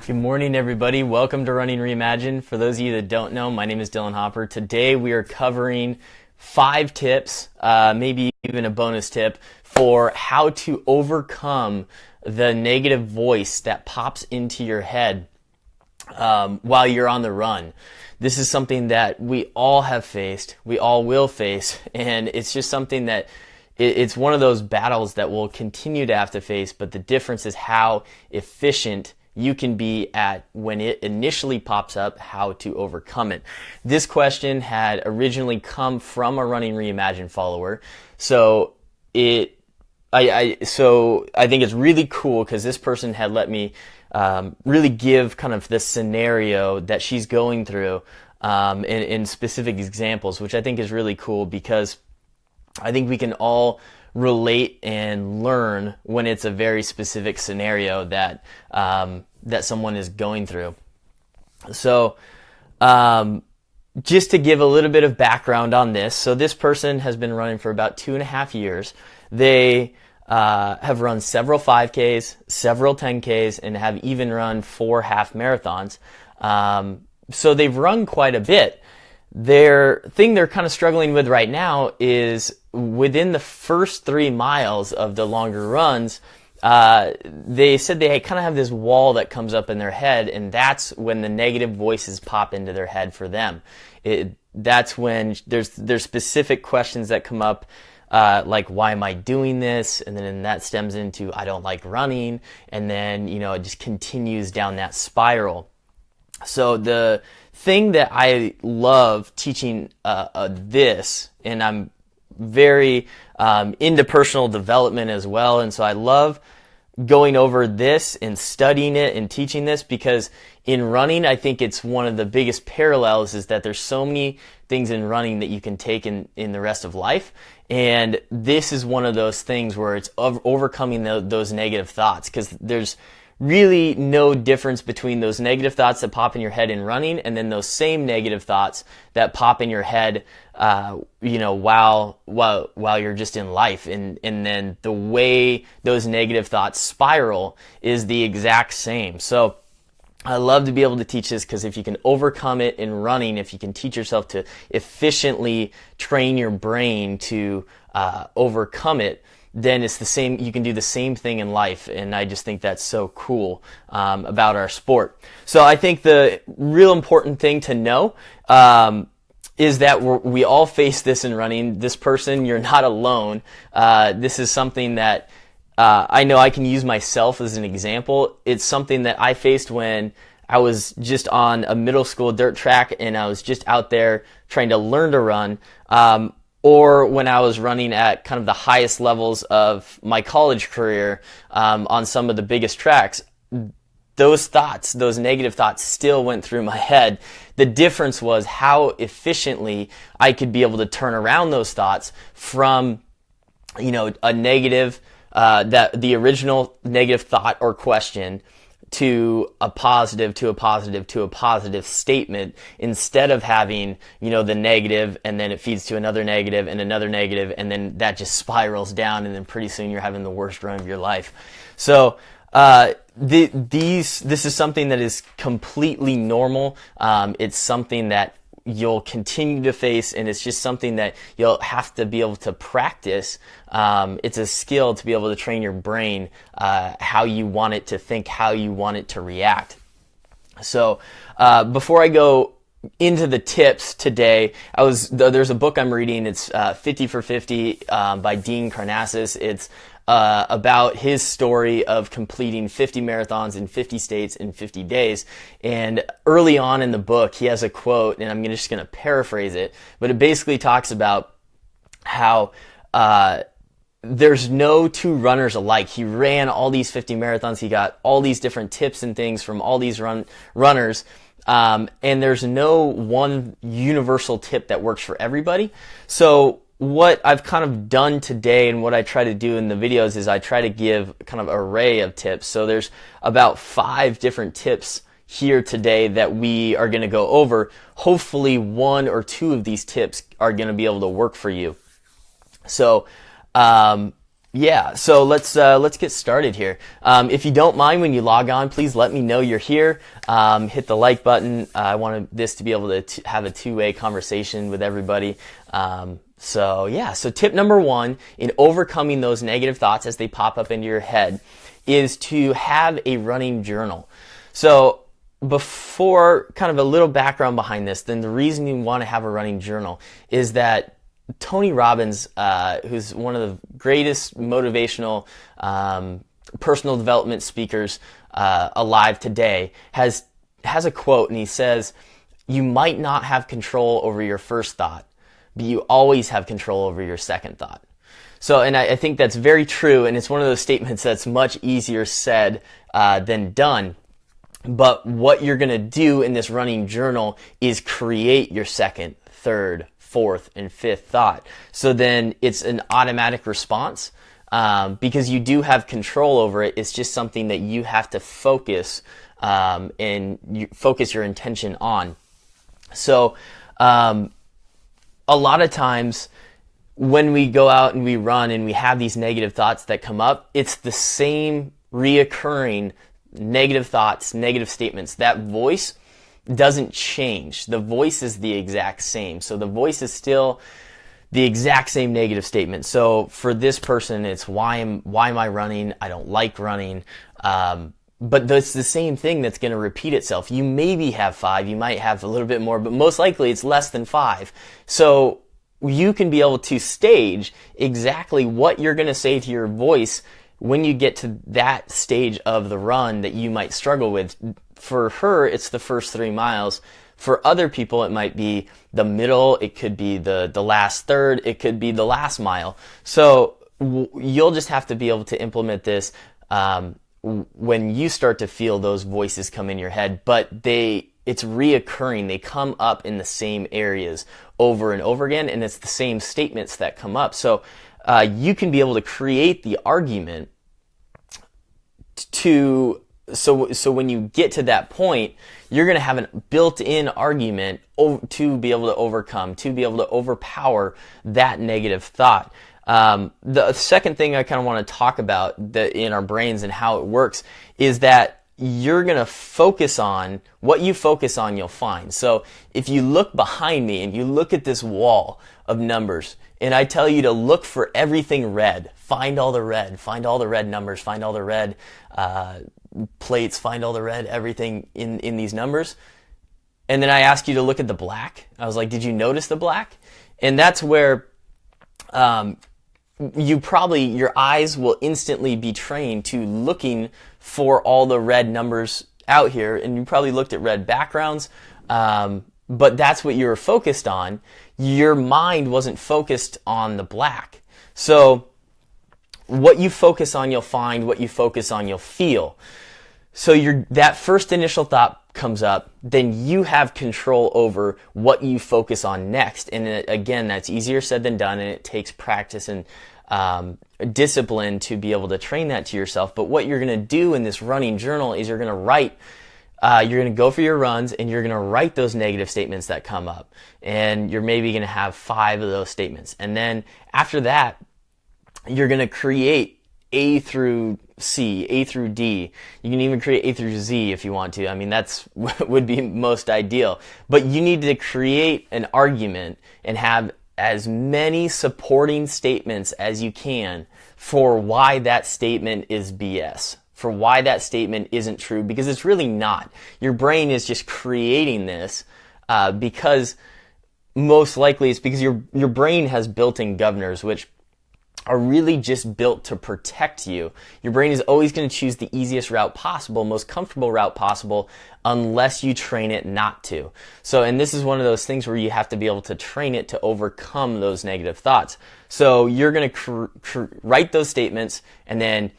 Good morning, everybody. Welcome to Running Reimagined. For those of you that don't know, my name is Dylan Hopper. Today we are covering 5 tips, maybe even a bonus tip, for how to overcome the negative voice that pops into your head while you're on the run. This is something that we all have faced, we all will face, and it's just something that it's one of those battles that we'll continue to have to face, but the difference is how efficient you can be at when it initially pops up, how to overcome it. This question had originally come from a Running Reimagined follower, so I think it's really cool because this person had let me really give kind of the scenario that she's going through in specific examples, which I think is really cool because I think we can all relate and learn when it's a very specific scenario that someone is going through. So just to give a little bit of background on this, so this person has been running for about 2.5 years. They have run several 5Ks, several 10Ks, and have even run 4 half marathons. So they've run quite a bit. Their thing they're kind of struggling with right now is within the first 3 miles of the longer runs, they said they kind of have this wall that comes up in their head, and that's when the negative voices pop into their head for them. That's when there's specific questions that come up, like, why am I doing this? And then that stems into, I don't like running. And then, it just continues down that spiral. So the thing that I love teaching this, and I'm very into personal development as well, and so I love going over this and studying it and teaching this because in running, I think it's one of the biggest parallels is that there's so many things in running that you can take in the rest of life, and this is one of those things where it's overcoming those negative thoughts, because there's really no difference between those negative thoughts that pop in your head in running and then those same negative thoughts that pop in your head, while you're just in life. And then the way those negative thoughts spiral is the exact same. So I love to be able to teach this because if you can overcome it in running, if you can teach yourself to efficiently train your brain to overcome it, then it's the same. You can do the same thing in life, and I just think that's so cool about our sport. So I think the real important thing to know is that we all face this in running. This person, you're not alone. This is something that I know I can use myself as an example. It's something that I faced when I was just on a middle school dirt track and I was just out there trying to learn to run. Or when I was running at kind of the highest levels of my college career on some of the biggest tracks, those negative thoughts still went through my head. The difference was how efficiently I could be able to turn around those thoughts from, a negative, that the original negative thought or question to a positive statement, instead of having, the negative and then it feeds to another negative and another negative, and then that just spirals down, and then pretty soon you're having the worst run of your life. So this is something that is completely normal. It's something that you'll continue to face, and it's just something that you'll have to be able to practice. It's a skill to be able to train your brain how you want it to think, how you want it to react. So before I go into the tips today, there's a book I'm reading. It's 50 for 50 by Dean Karnazes. It's about his story of completing 50 marathons in 50 states in 50 days. And early on in the book, he has a quote, and I'm just going to paraphrase it, but it basically talks about how there's no two runners alike. He ran all these 50 marathons. He got all these different tips and things from all these runners. And there's no one universal tip that works for everybody. So what I've kind of done today and what I try to do in the videos is I try to give kind of an array of tips. So there's about 5 different tips here today that we are going to go over. Hopefully 1 or 2 of these tips are going to be able to work for you. So Yeah, so let's get started here. If you don't mind, when you log on, please let me know you're here. Hit the like button. I want this to be able to have a two-way conversation with everybody. So tip number one in overcoming those negative thoughts as they pop up into your head is to have a running journal. So before, kind of a little background behind this, then the reason you want to have a running journal is that Tony Robbins, who's one of the greatest motivational personal development speakers alive today, has a quote, and he says, "You might not have control over your first thought, but you always have control over your second thought." So, and I think that's very true, and it's one of those statements that's much easier said than done. But what you're going to do in this running journal is create your second, third, fourth, and fifth thought. So then it's an automatic response because you do have control over it. It's just something that you have to focus and you focus your intention on. So a lot of times when we go out and we run and we have these negative thoughts that come up, it's the same reoccurring negative thoughts, negative statements. That voice doesn't change. The voice is the exact same. So the voice is still the exact same negative statement. So for this person, it's why am I running? I don't like running. But it's the same thing that's going to repeat itself. You maybe have 5, you might have a little bit more, but most likely it's less than 5. So you can be able to stage exactly what you're going to say to your voice when you get to that stage of the run that you might struggle with. For her, it's the first 3 miles. For other people, it might be the middle, it could be the last third, it could be the last mile. So you'll just have to be able to implement this when you start to feel those voices come in your head, but it's reoccurring. They come up in the same areas over and over again, and it's the same statements that come up. So you can be able to create the argument so when you get to that point, you're going to have a built-in argument to be able to overcome, to be able to overpower that negative thought. The second thing I kind of want to talk about in our brains and how it works is that you're going to focus on what you focus on, you'll find. So if you look behind me and you look at this wall of numbers, and I tell you to look for everything red, find all the red numbers, find all the red plates, find all the red everything in these numbers. And then I ask you to look at the black. I was like, did you notice the black? And that's where your eyes will instantly be trained to looking for all the red numbers out here. And you probably looked at red backgrounds, but that's what you were focused on. Your mind wasn't focused on the black. So what you focus on, you'll find. What you focus on, you'll feel. So that first initial thought comes up, then you have control over what you focus on next. And again, that's easier said than done, and it takes practice and discipline to be able to train that to yourself. But what you're going to do in this running journal is you're going to write. You're going to go for your runs and you're going to write those negative statements that come up. And you're maybe going to have 5 of those statements. And then after that, you're going to create A through C, A through D. You can even create A through Z if you want to. I mean, that's would be most ideal. But you need to create an argument and have as many supporting statements as you can for why that statement is BS. For why that statement isn't true, because it's really not. Your brain is just creating this because most likely it's because your brain has built-in governors, which are really just built to protect you. Your brain is always going to choose the easiest route possible, most comfortable route possible, unless you train it not to. So, and this is one of those things where you have to be able to train it to overcome those negative thoughts. So you're going to write those statements, and then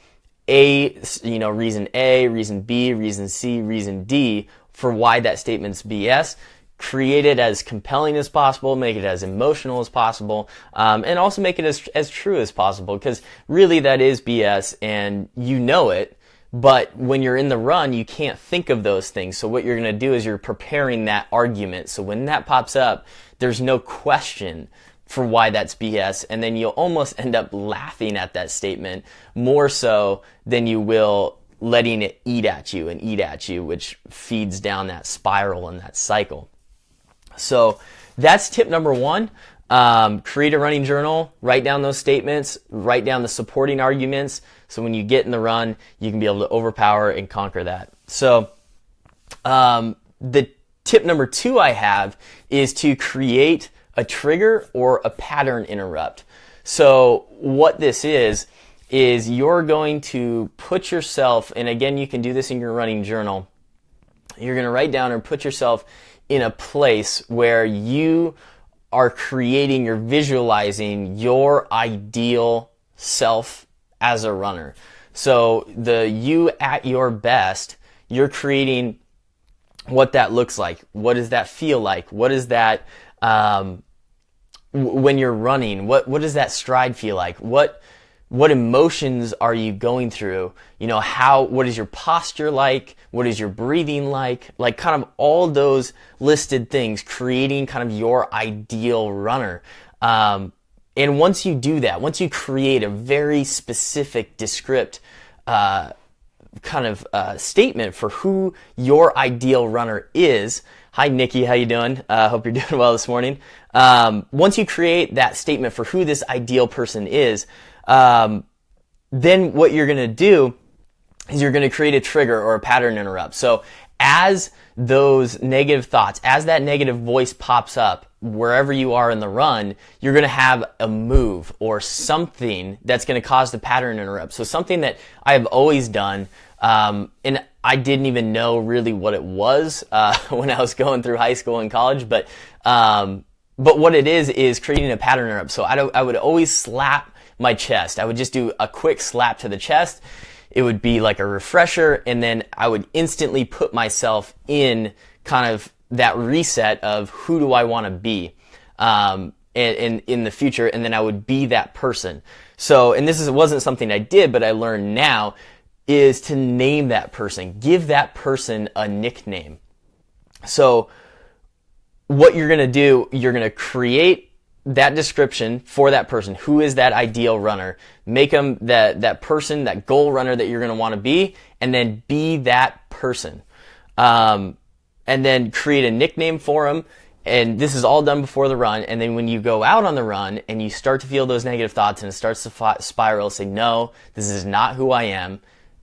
reason A, reason B, reason C, reason D for why that statement's BS. Create it as compelling as possible, make it as emotional as possible, and also make it as true as possible, because really that is BS and you know it, but when you're in the run, you can't think of those things. So what you're going to do is you're preparing that argument. So when that pops up, there's no question for why that's BS, and then you'll almost end up laughing at that statement more so than you will letting it eat at you, which feeds down that spiral and that cycle. So that's tip number one. Create a running journal, write down those statements, write down the supporting arguments, so when you get in the run, you can be able to overpower and conquer that. So the tip number two I have is to create a trigger or a pattern interrupt. So what this is you're going to put yourself, and again, you can do this in your running journal, you're going to write down and put yourself in a place where you are creating, you're visualizing your ideal self as a runner. So the you at your best, you're creating what that looks like. What does that feel like? What is that when you're running? What does that stride feel like? What emotions are you going through? You know, what is your posture like? What is your breathing like? Like kind of all those listed things, creating kind of your ideal runner. And once you do that, once you create a very specific, descript statement for who your ideal runner is. Hi, Nikki. How you doing? Hope you're doing well this morning. Once you create that statement for who this ideal person is, then what you're going to do is you're going to create a trigger or a pattern interrupt. So as those negative thoughts, as that negative voice pops up, wherever you are in the run, you're going to have a move or something that's going to cause the pattern interrupt. So something that I have always done, and I didn't even know really what it was when I was going through high school and college, but what it is creating a pattern interrupt. So I would always slap my chest. I would just do a quick slap to the chest. It would be like a refresher, and then I would instantly put myself in kind of that reset of who do I want to be in the future, and then I would be that person. So, and wasn't something I did, but I learned now, is to name that person. Give that person a nickname. So what you're going to do, you're going to create that description for that person. Who is that ideal runner? Make them that person, that goal runner that you're going to want to be, and then be that person. And then create a nickname for them. And this is all done before the run. And then when you go out on the run and you start to feel those negative thoughts and it starts to spiral, say, no, this is not who I am.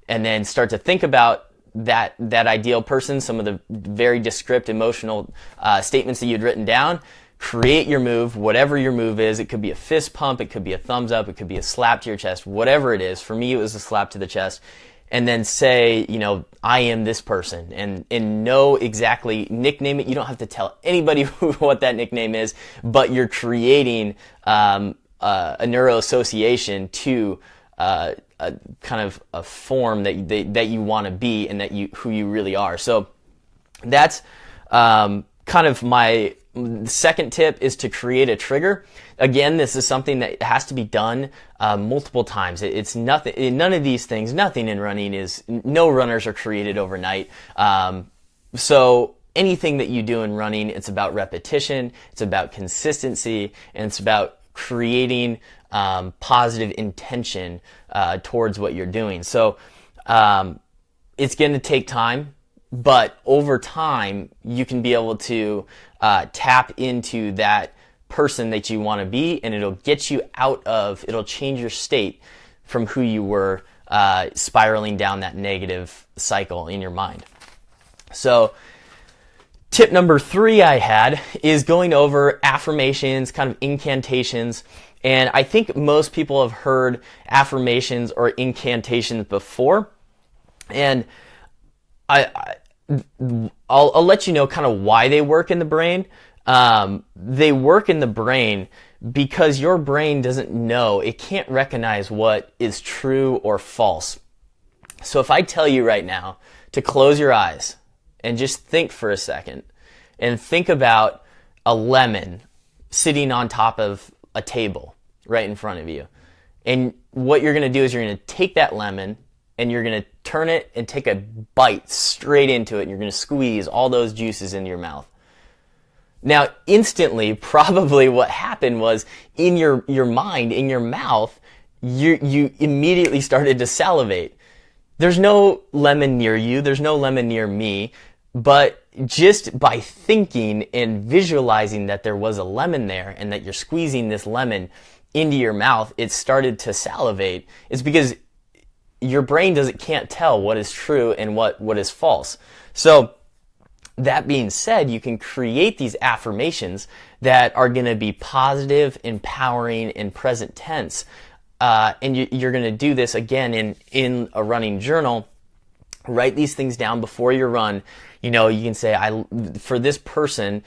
And then start to think about that ideal person, some of the very descriptive emotional statements that you'd written down. Create your move, whatever your move is. It could be a fist pump, it could be a thumbs up, it could be a slap to your chest, whatever it is. For me, it was a slap to the chest. And then say, you know, I am this person, and know exactly, nickname it. You don't have to tell anybody what that nickname is, but you're creating a neuro association to a kind of a form that you want to be, and who you really are. So that's kind of my second tip, is to create a trigger. Again, this is something that has to be done multiple times. It's nothing. None of these things. Nothing in running is. No runners are created overnight. So anything that you do in running, it's about repetition. It's about consistency, and it's about creating positive intention towards what you're doing. So it's going to take time. But over time, you can be able to tap into that person that you want to be, and it'll get you it'll change your state from who you were spiraling down that negative cycle in your mind. So tip number 3 I had is going over affirmations, kind of incantations. And I think most people have heard affirmations or incantations before. And I'll let you know kind of why they work in the brain. They work in the brain because your brain doesn't know, it can't recognize what is true or false. So if I tell you right now to close your eyes and just think for a second, and think about a lemon sitting on top of a table right in front of you. And what you're going to do is you're going to take that lemon and you're going to turn it and take a bite straight into it, and you're going to squeeze all those juices into your mouth. Now, instantly, probably what happened was in your mind, in your mouth, you immediately started to salivate. There's no lemon near you. There's no lemon near me. But just by thinking and visualizing that there was a lemon there and that you're squeezing this lemon into your mouth, it started to salivate. It's because your brain can't tell what is true and what is false. So that being said, you can create these affirmations that are going to be positive, empowering, and present tense. And you're going to do this again in a running journal. Write these things down before your run. You can say, for this person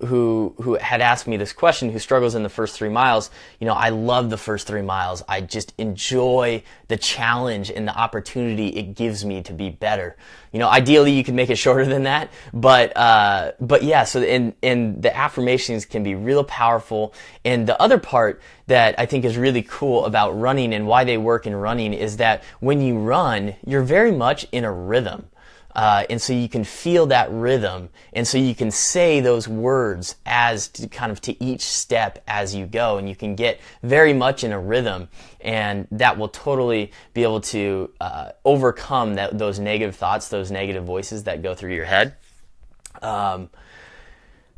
who had asked me this question, who struggles in the first 3 miles, I love the first 3 miles. I just enjoy the challenge and the opportunity it gives me to be better. Ideally you can make it shorter than that, but yeah, so and the affirmations can be real powerful. And the other part that I think is really cool about running and why they work in running is that when you run, you're very much in a rhythm. And so you can feel that rhythm, and so you can say those words to each step as you go, and you can get very much in a rhythm, and that will totally be able to overcome those negative thoughts, those negative voices that go through your head.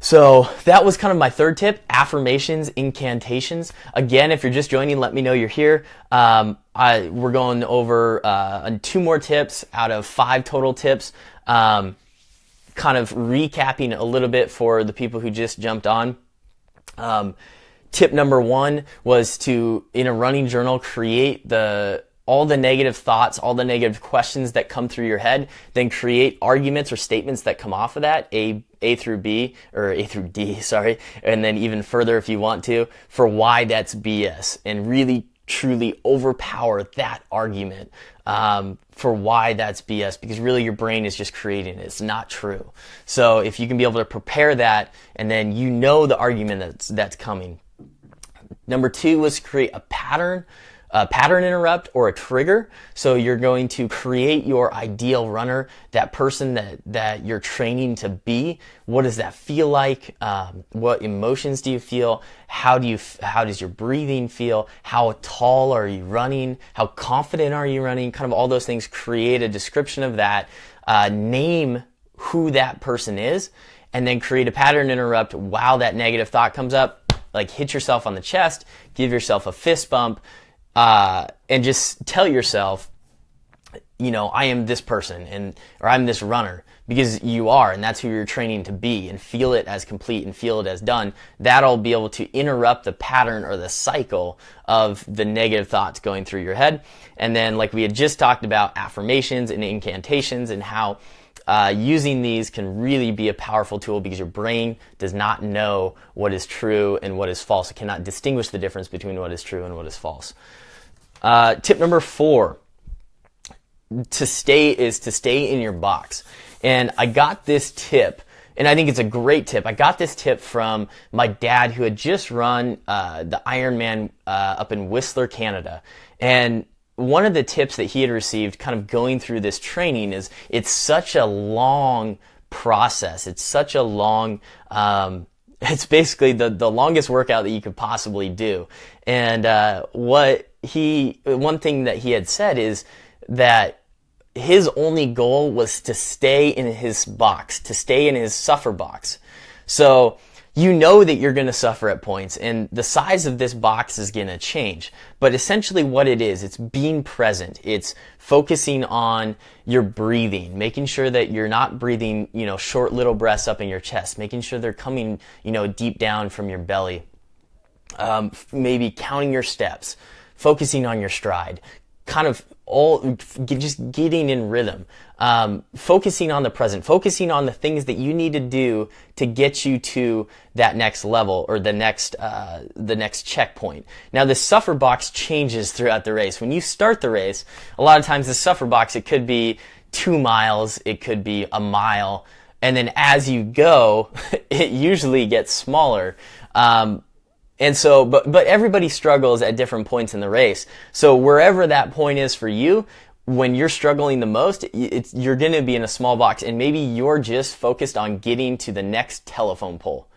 So that was kind of my third tip, affirmations, incantations. Again, if you're just joining, let me know you're here. We're going over 2 more tips out of 5 total tips. Kind of recapping a little bit for the people who just jumped on. Tip number 1 was to, in a running journal, create all the negative thoughts, all the negative questions that come through your head, then create arguments or statements that come off of that, A through B, or A through D, sorry, and then even further if you want to, for why that's BS, and really truly overpower that argument for why that's BS, because really your brain is just creating it. It's not true. So if you can be able to prepare that, and then the argument that's coming. Number 2 was create a pattern interrupt or a trigger. So you're going to create your ideal runner, that person that you're training to be. What does that feel like? What emotions do you feel? How does your breathing feel? How tall are you running? How confident are you running? Kind of all those things. Create a description of that. Name who that person is, and then create a pattern interrupt while that negative thought comes up. Like hit yourself on the chest, give yourself a fist bump, and just tell yourself, I am this person, or I'm this runner, because you are, and that's who you're training to be, and feel it as complete and feel it as done. That'll be able to interrupt the pattern or the cycle of the negative thoughts going through your head. And then, like we had just talked about, affirmations and incantations, and how using these can really be a powerful tool, because your brain does not know what is true and what is false. It cannot distinguish the difference between what is true and what is false. Tip number 4 to stay in your box. And I got this tip, and I think it's a great tip. I got this tip from my dad, who had just run the Ironman up in Whistler, Canada. And one of the tips that he had received kind of going through this training is it's such a long process. It's such a long, it's basically the longest workout that you could possibly do. And one thing that he had said is that his only goal was to stay in his box, to stay in his suffer box. So you know that you're going to suffer at points, and the size of this box is going to change. But essentially what it is, it's being present. It's focusing on your breathing, making sure that you're not breathing, short little breaths up in your chest, making sure they're coming, deep down from your belly. Maybe counting your steps, focusing on your stride, kind of just getting in rhythm, focusing on the present, focusing on the things that you need to do to get you to that next level, or the next checkpoint. Now, the suffer box changes throughout the race. When you start the race, a lot of times the suffer box, it could be 2 miles, it could be a mile, and then as you go, it usually gets smaller. And so, but everybody struggles at different points in the race. So wherever that point is for you, when you're struggling the most, you're going to be in a small box, and maybe you're just focused on getting to the next telephone pole.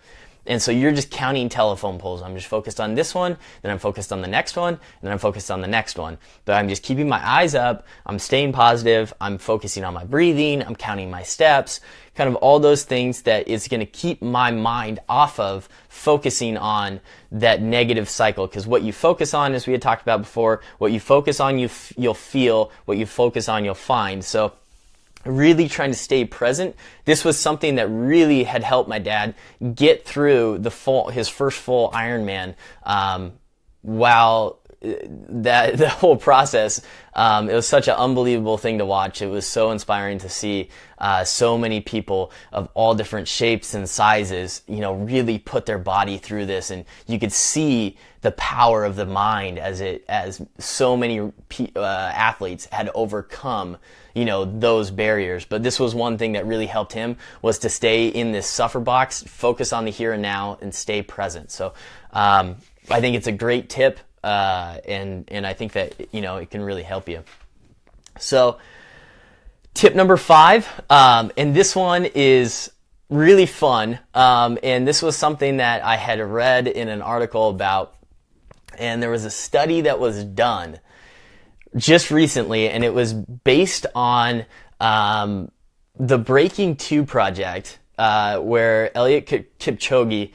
And so you're just counting telephone poles. I'm just focused on this one, then I'm focused on the next one, and then I'm focused on the next one. But I'm just keeping my eyes up, I'm staying positive, I'm focusing on my breathing, I'm counting my steps, kind of all those things that is going to keep my mind off of focusing on that negative cycle. Because what you focus on, as we had talked about before, what you focus on, you'll feel, what you focus on, you'll find. So really trying to stay present. This was something that really had helped my dad get through his first full Ironman. While the whole process, it was such an unbelievable thing to watch. It was so inspiring to see so many people of all different shapes and sizes, really put their body through this, and you could see the power of the mind as so many athletes had overcome those barriers. But this was one thing that really helped him, was to stay in this suffer box, focus on the here and now, and stay present. So I think it's a great tip, and I think that it can really help you. So tip number 5, and this one is really fun, and this was something that I had read in an article about, and there was a study that was done just recently, and it was based on the Breaking 2 project, where Eliud Kipchoge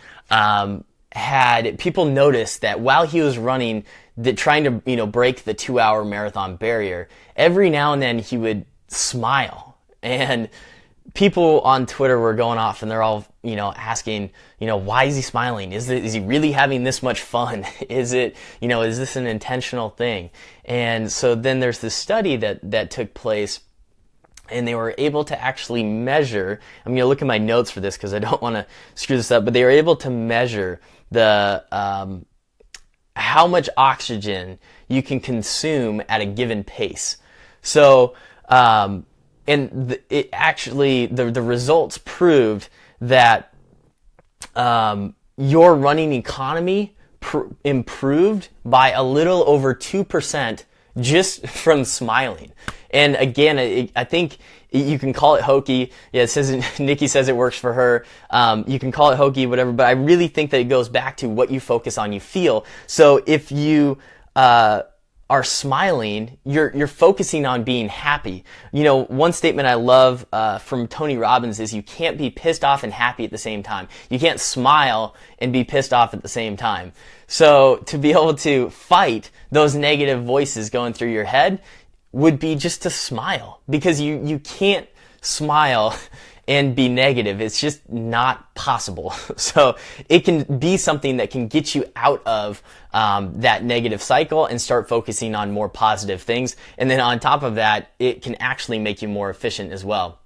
had people notice that while he was running, trying to break the 2-hour marathon barrier, every now and then he would smile, and people on Twitter were going off, and they're all asking, why is he smiling? Is he really having this much fun? Is this an intentional thing? And so then there's this study that took place, and they were able to actually measure, I'm going to look at my notes for this because I don't want to screw this up, but they were able to measure the how much oxygen you can consume at a given pace. So the results proved that your running economy improved by a little over 2% just from smiling. And again, I think you can call it hokey. Yeah, it says Nikki says it works for her. You can call it hokey, whatever. But I really think that it goes back to what you focus on, you feel. So if you are smiling, you're focusing on being happy. One statement I love from Tony Robbins is you can't be pissed off and happy at the same time. You can't smile and be pissed off at the same time. So to be able to fight those negative voices going through your head would be just to smile, because you can't smile and be negative. It's just not possible. So it can be something that can get you out of that negative cycle and start focusing on more positive things. And then on top of that, it can actually make you more efficient as well.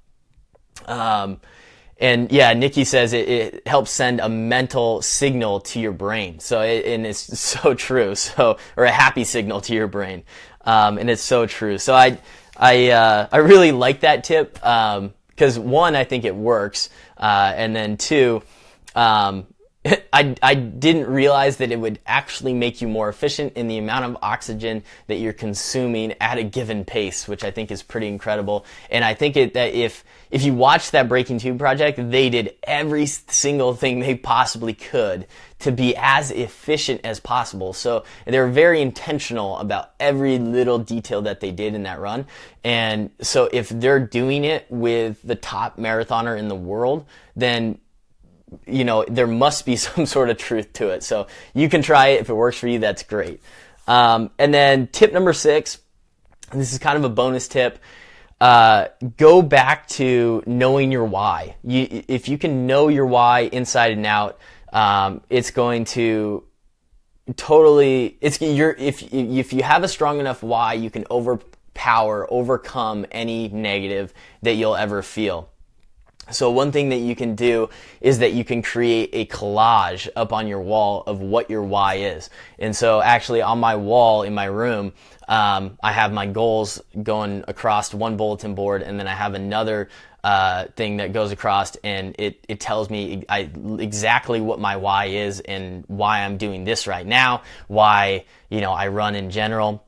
And yeah, Nikki says it helps send a mental signal to your brain. So and it's so true. Or a happy signal to your brain. And it's so true. So I really like that tip. Because one, I think it works, and then two, I didn't realize that it would actually make you more efficient in the amount of oxygen that you're consuming at a given pace, which I think is pretty incredible. And I think that if you watch that Breaking 2 project, they did every single thing they possibly could to be as efficient as possible. So they're very intentional about every little detail that they did in that run. And so if they're doing it with the top marathoner in the world, then there must be some sort of truth to it. So you can try it. If it works for you, that's great. And then tip number 6, and this is kind of a bonus tip, go back to knowing your why. If you can know your why inside and out, it's going to totally, if you have a strong enough why, you can overcome any negative that you'll ever feel. So one thing that you can do is that you can create a collage up on your wall of what your why is. And so actually on my wall in my room, I have my goals going across one bulletin board, and then I have another thing that goes across, and it tells me exactly what my why is and why I'm doing this right now, why I run in general.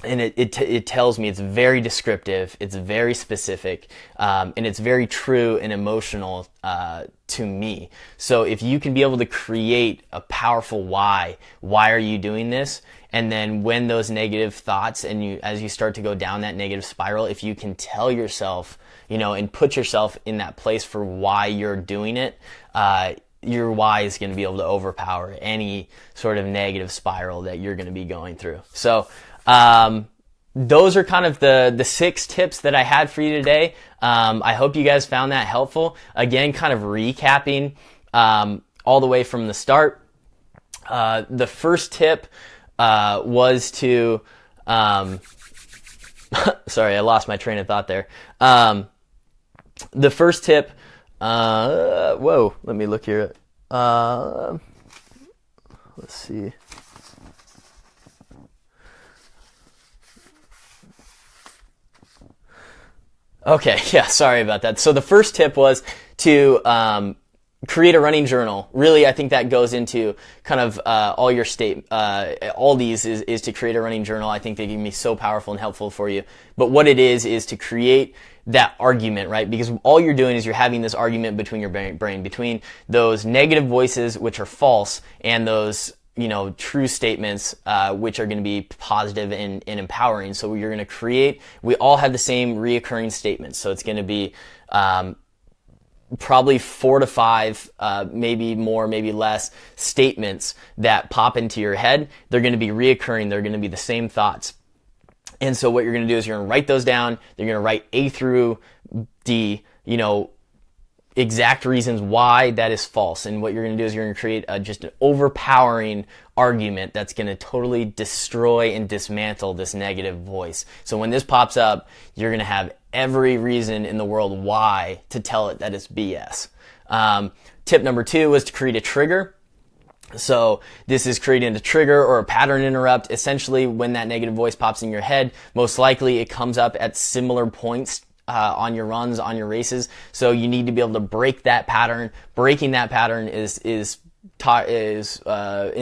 and it tells me, it's very descriptive, it's very specific, and it's very true and emotional to me. So if you can be able to create a powerful why are you doing this? And then when those negative thoughts, and as you start to go down that negative spiral, if you can tell yourself, and put yourself in that place for why you're doing it, your why is going to be able to overpower any sort of negative spiral that you're going to be going through. So those are kind of the 6 tips that I had for you today. I hope you guys found that helpful. Again, kind of recapping all the way from the start. The first tip was to sorry, I lost my train of thought there. The first tip, whoa, let me look here. Let's see. Okay, yeah, sorry about that. So the first tip was to create a running journal. Really, I think that goes into kind of all your all these is to create a running journal. I think they can be so powerful and helpful for you. But what it is to create that argument, right? Because all you're doing is you're having this argument between your brain, between those negative voices, which are false, and those true statements, which are going to be positive and empowering. So you're going to create, we all have the same reoccurring statements. So it's going to be probably 4 to 5, maybe more, maybe less statements that pop into your head. They're going to be reoccurring. They're going to be the same thoughts. And so what you're going to do is you're going to write those down. You're going to write A through D, exact reasons why that is false. And what you're going to do is you're going to create just an overpowering argument that's going to totally destroy and dismantle this negative voice. So when this pops up, you're going to have every reason in the world why to tell it that it's BS. Tip number 2 was to create a trigger. So this is creating a trigger or a pattern interrupt. Essentially, when that negative voice pops in your head, most likely it comes up at similar points on your runs, on your races. So you need to be able to break that pattern. Breaking that pattern is in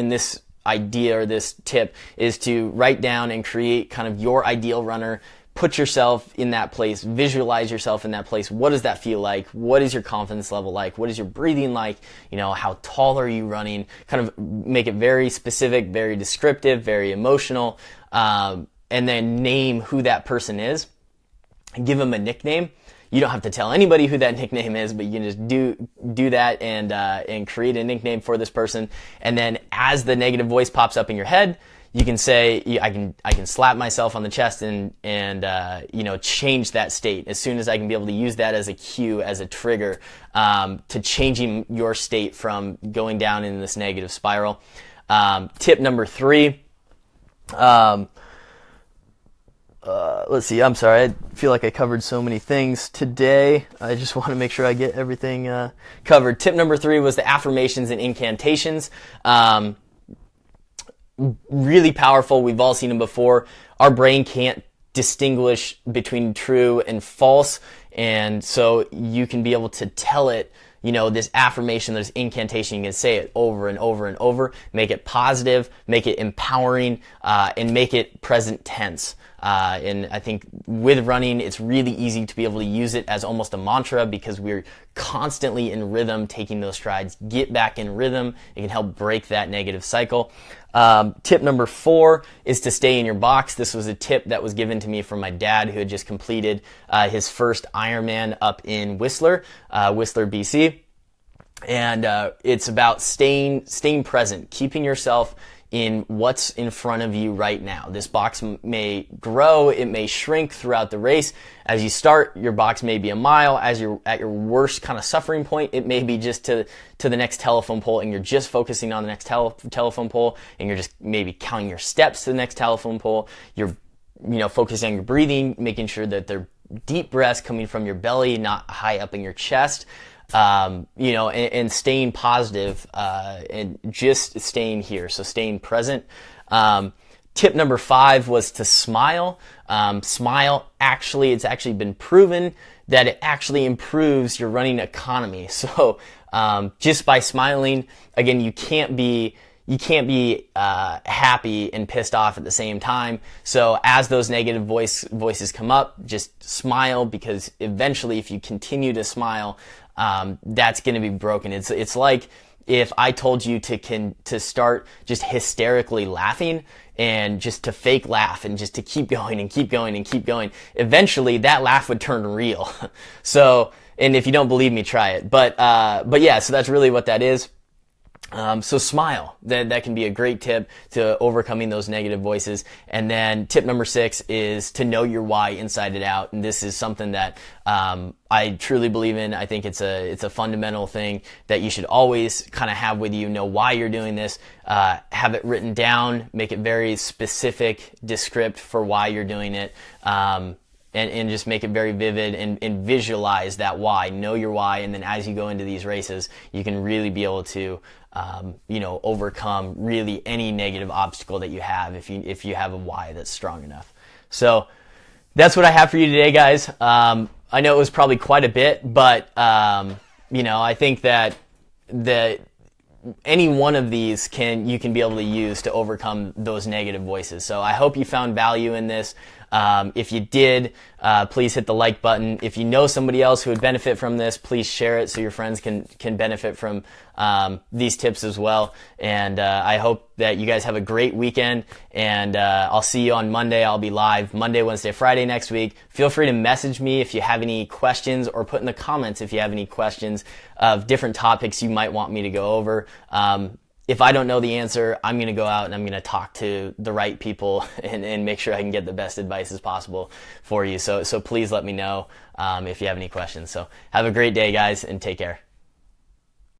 this idea, or this tip, is to write down and create kind of your ideal runner. Put yourself in that place, visualize yourself in that place. What does that feel like? What is your confidence level like? What is your breathing like? How tall are you running? Kind of make it very specific, very descriptive, very emotional, and then name who that person is. Give them a nickname. You don't have to tell anybody who that nickname is, but you can just do that and create a nickname for this person. And then as the negative voice pops up in your head, you can say, I can slap myself on the chest and change that state as soon as I can be able to use that as a cue, as a trigger, to changing your state from going down in this negative spiral. Tip number 3, let's see, I'm sorry, I feel like I covered so many things today. I just want to make sure I get everything covered. Tip number 3 was the affirmations and incantations. Really powerful. We've all seen them before. Our brain can't distinguish between true and false, and so you can be able to tell it, this affirmation, this incantation. You can say it over and over and over, make it positive, make it empowering, and make it present tense. And I think with running, it's really easy to be able to use it as almost a mantra, because we're constantly in rhythm, taking those strides. Get back in rhythm. It can help break that negative cycle. Tip number 4 is to stay in your box. This was a tip that was given to me from my dad, who had just completed his first Ironman up in Whistler, BC. And it's about staying present, keeping yourself in what's in front of you right now. This box may grow, it may shrink throughout the race. As you start, your box may be a mile. As you're at your worst kind of suffering point, it may be just to the next telephone pole, and you're just focusing on the next telephone pole, and you're just maybe counting your steps to the next telephone pole. You're focusing on your breathing, making sure that they're deep breaths coming from your belly, not high up in your chest. And staying positive, and just staying here. So staying present. Tip number 5 was to smile. Smile, it's actually been proven that it actually improves your running economy. So, just by smiling, again, you can't be you can't be happy and pissed off at the same time. So as those negative voices come up, just smile, because eventually if you continue to smile, that's going to be broken. It's like if I told you to start just hysterically laughing and just to fake laugh and just to keep going and keep going and keep going, eventually that laugh would turn real. So, and if you don't believe me, try it. But yeah, so that's really what that is. So smile. That can be a great tip to overcoming those negative voices. And then tip number 6 is to know your why inside and out. And this is something that I truly believe in. I think it's a fundamental thing that you should always kind of have with you. Know why you're doing this. Have it written down. Make it very specific, descript for why you're doing it. And just make it very vivid and visualize that why. Know your why, and then as you go into these races, you can really be able to overcome really any negative obstacle that you have if you have a why that's strong enough. So that's what I have for you today, guys. I know it was probably quite a bit, but I think that any one of these you can be able to use to overcome those negative voices. So I hope you found value in this. If you did, please hit the like button. If you know somebody else who would benefit from this, please share it so your friends can benefit from these tips as well. And I hope that you guys have a great weekend, and I'll see you on Monday. I'll be live Monday, Wednesday, Friday next week. Feel free to message me if you have any questions, or put in the comments if you have any questions of different topics you might want me to go over. If I don't know the answer, I'm going to go out and I'm going to talk to the right people and make sure I can get the best advice as possible for you. So please let me know if you have any questions. So have a great day, guys, and take care.